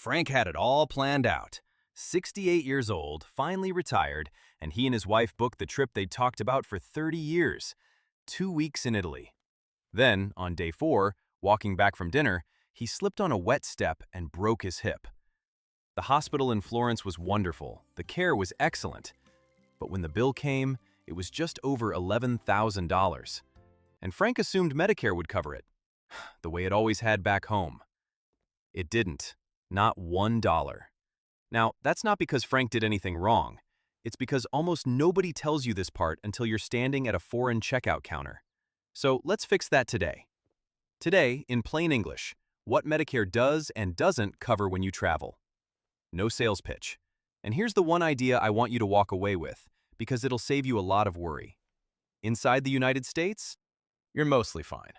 Frank had it all planned out. 68 years old, finally retired, and he and his wife booked the trip they'd talked about for 30 years. 2 weeks in Italy. Then, on day 4, walking back from dinner, he slipped on a wet step and broke his hip. The hospital in Florence was wonderful. The care was excellent. But when the bill came, it was just over $11,000. And Frank assumed Medicare would cover it, the way it always had back home. It didn't. Not $1. Now, that's not because Frank did anything wrong. It's because almost nobody tells you this part until you're standing at a foreign checkout counter. So let's fix that today. Today, in plain English, what Medicare does and doesn't cover when you travel. No sales pitch. And here's the one idea I want you to walk away with, because it'll save you a lot of worry. Inside the United States, you're mostly fine.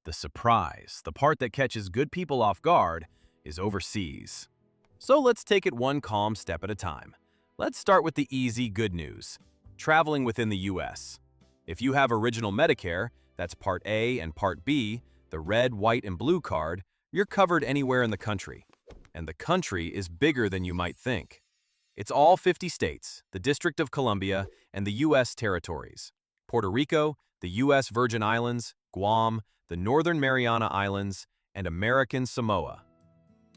The surprise, the part that catches good people off guard, is overseas. So let's take it one calm step at a time. Let's start with the easy good news. Traveling within the US. If you have Original Medicare, that's Part A and Part B, the red, white, and blue card, you're covered anywhere in the country. And the country is bigger than you might think. It's all 50 states, the District of Columbia, and the U.S. territories. Puerto Rico, the U.S. Virgin Islands, Guam, the Northern Mariana Islands, and American Samoa.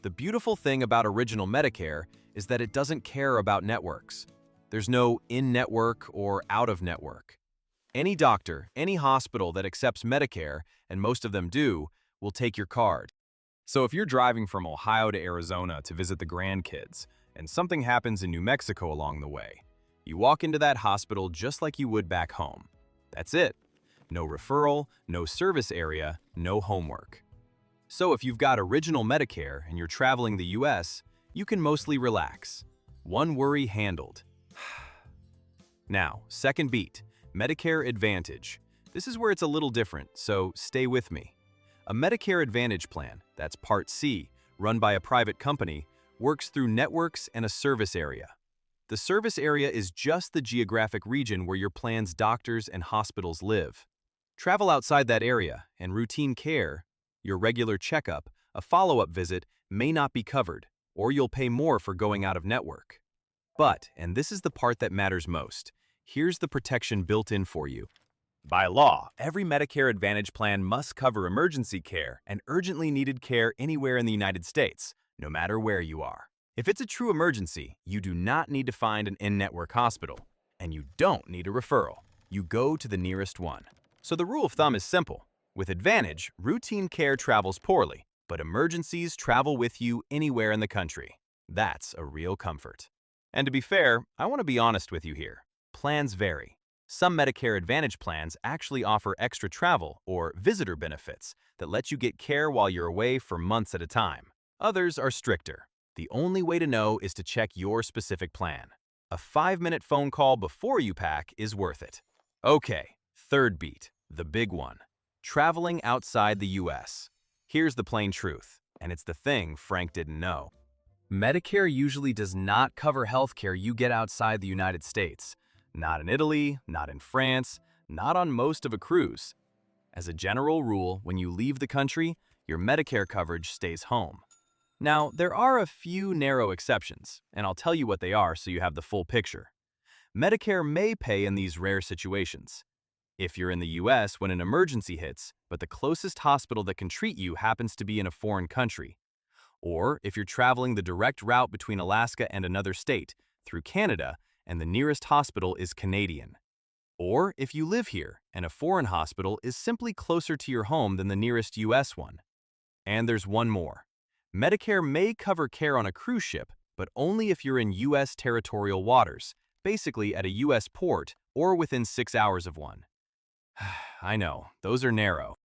The beautiful thing about Original Medicare is that it doesn't care about networks. There's no in-network or out-of-network. Any doctor, any hospital that accepts Medicare, and most of them do, will take your card. So if you're driving from Ohio to Arizona to visit the grandkids, and something happens in New Mexico along the way, you walk into that hospital just like you would back home. That's it. No referral, no service area, no homework. So if you've got Original Medicare and you're traveling the US, you can mostly relax. One worry handled. Now, second beat, Medicare Advantage. This is where it's a little different, so stay with me. A Medicare Advantage plan, that's Part C, run by a private company, works through networks and a service area. The service area is just the geographic region where your plan's doctors and hospitals live. Travel outside that area, and routine care, your regular checkup, a follow-up visit, may not be covered, or you'll pay more for going out of network. But, and this is the part that matters most, here's the protection built in for you. By law, every Medicare Advantage plan must cover emergency care and urgently needed care anywhere in the United States, no matter where you are. If it's a true emergency, you do not need to find an in-network hospital, and you don't need a referral. You go to the nearest one. So the rule of thumb is simple. With Advantage, routine care travels poorly, but emergencies travel with you anywhere in the country. That's a real comfort. And to be fair, I want to be honest with you here. Plans vary. Some Medicare Advantage plans actually offer extra travel or visitor benefits that let you get care while you're away for months at a time. Others are stricter. The only way to know is to check your specific plan. A 5-minute phone call before you pack is worth it. Okay, third beat, the big one. Traveling outside the US. Here's the plain truth, and it's the thing Frank didn't know. Medicare usually does not cover healthcare you get outside the United States. Not in Italy, not in France, not on most of a cruise. As a general rule, when you leave the country, your Medicare coverage stays home. Now, there are a few narrow exceptions, and I'll tell you what they are so you have the full picture. Medicare may pay in these rare situations. If you're in the US when an emergency hits, but the closest hospital that can treat you happens to be in a foreign country. Or if you're traveling the direct route between Alaska and another state, through Canada, and the nearest hospital is Canadian. Or if you live here, and a foreign hospital is simply closer to your home than the nearest US one. And there's one more. Medicare may cover care on a cruise ship, but only if you're in US territorial waters, basically at a US port or within 6 hours of one. I know, those are narrow.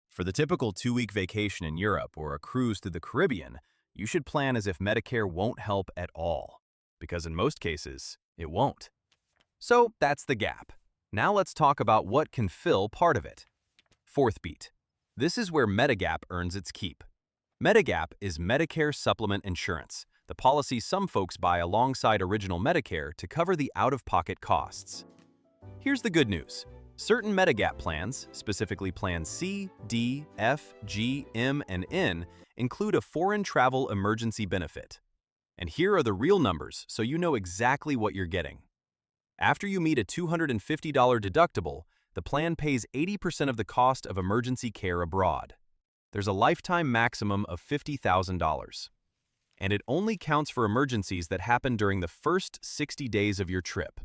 For the typical 2-week vacation in Europe or a cruise to the Caribbean, you should plan as if Medicare won't help at all, because in most cases, it won't. So that's the gap. Now let's talk about what can fill part of it. Fourth beat. This is where Medigap earns its keep. Medigap is Medicare Supplement Insurance, the policy some folks buy alongside Original Medicare to cover the out-of-pocket costs. Here's the good news. Certain Medigap plans, specifically plans C, D, F, G, M, and N, include a foreign travel emergency benefit. And here are the real numbers so you know exactly what you're getting. After you meet a $250 deductible, the plan pays 80% of the cost of emergency care abroad. There's a lifetime maximum of $50,000. And it only counts for emergencies that happen during the first 60 days of your trip.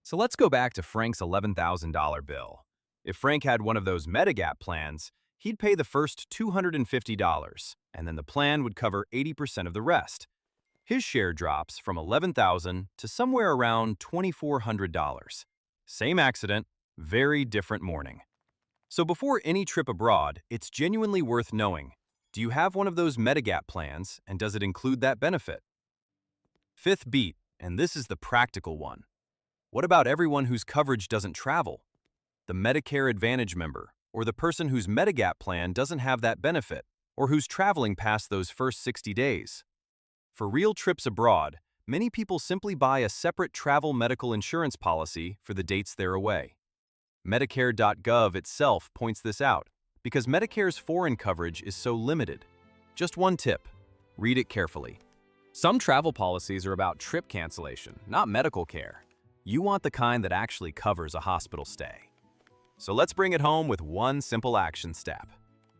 So let's go back to Frank's $11,000 bill. If Frank had one of those Medigap plans, he'd pay the first $250, and then the plan would cover 80% of the rest. His share drops from $11,000 to somewhere around $2,400. Same accident, very different morning. So before any trip abroad, it's genuinely worth knowing, do you have one of those Medigap plans, and does it include that benefit? Fifth beat, and this is the practical one. What about everyone whose coverage doesn't travel? The Medicare Advantage member, or the person whose Medigap plan doesn't have that benefit, or who's traveling past those first 60 days. For real trips abroad, many people simply buy a separate travel medical insurance policy for the dates they're away. Medicare.gov itself points this out, because Medicare's foreign coverage is so limited. Just one tip, read it carefully. Some travel policies are about trip cancellation, not medical care. You want the kind that actually covers a hospital stay. So let's bring it home with one simple action step.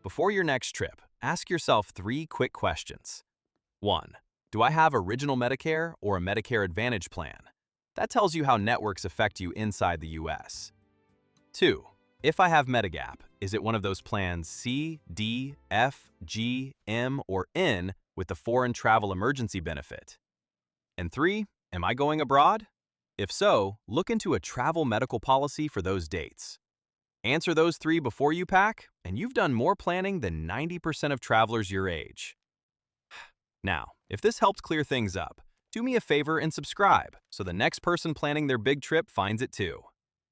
Before your next trip, ask yourself 3 quick questions. 1. Do I have original Medicare or a Medicare Advantage plan? That tells you how networks affect you inside the US. 2. If I have Medigap, is it one of those plans C, D, F, G, M, or N with the foreign travel emergency benefit? And 3. Am I going abroad? If so, look into a travel medical policy for those dates. Answer those 3 before you pack, and you've done more planning than 90% of travelers your age. Now, if this helped clear things up, do me a favor and subscribe so the next person planning their big trip finds it too.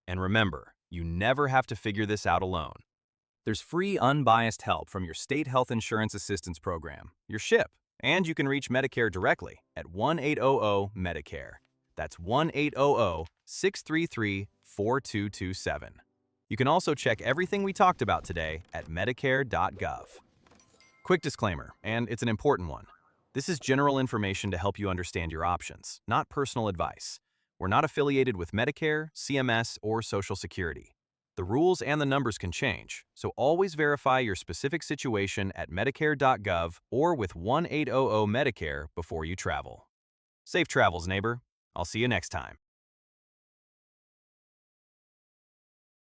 And remember, you never have to figure this out alone. There's free, unbiased help from your state health insurance assistance program, your SHIP, and you can reach Medicare directly at 1-800-MEDICARE. That's 1-800-633-4227. You can also check everything we talked about today at Medicare.gov. Quick disclaimer, and it's an important one. This is general information to help you understand your options, not personal advice. We're not affiliated with Medicare, CMS, or Social Security. The rules and the numbers can change, so always verify your specific situation at Medicare.gov or with 1-800-MEDICARE before you travel. Safe travels, neighbor. I'll see you next time.